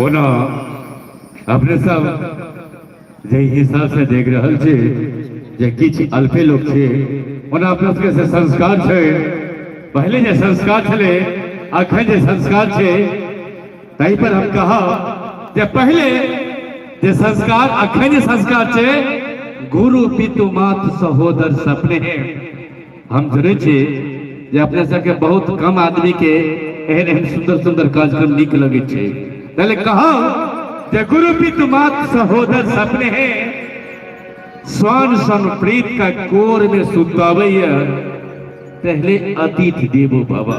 ओना अपने सब जे हिसाब से देख रहल छे जे किछ अल्पे लोग छे ओना अपना सबके से संस्कार छे पहले जे संस्कार छले अखन जे संस्कार छे तई पर हम कहा जे पहले जे संस्कार अखन जे संस्कार छे गुरु पितु मात सहोदर सपने हम जरे छे जे अपने सबके बहुत कम आदमी के एहन एहन सुंदर सुंदर कार्यक्रम निक लगे छे पहले कहा जे गुरु पितु मात सहोदर सपने हैं स्वान सन प्रीत का कोर में सुतावैया पहले अतिथि देवो भव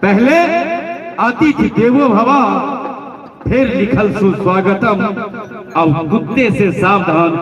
पहले अतिथि देवो भव फिर लिखल सुस्वागतम अब कुत्ते से सावधान।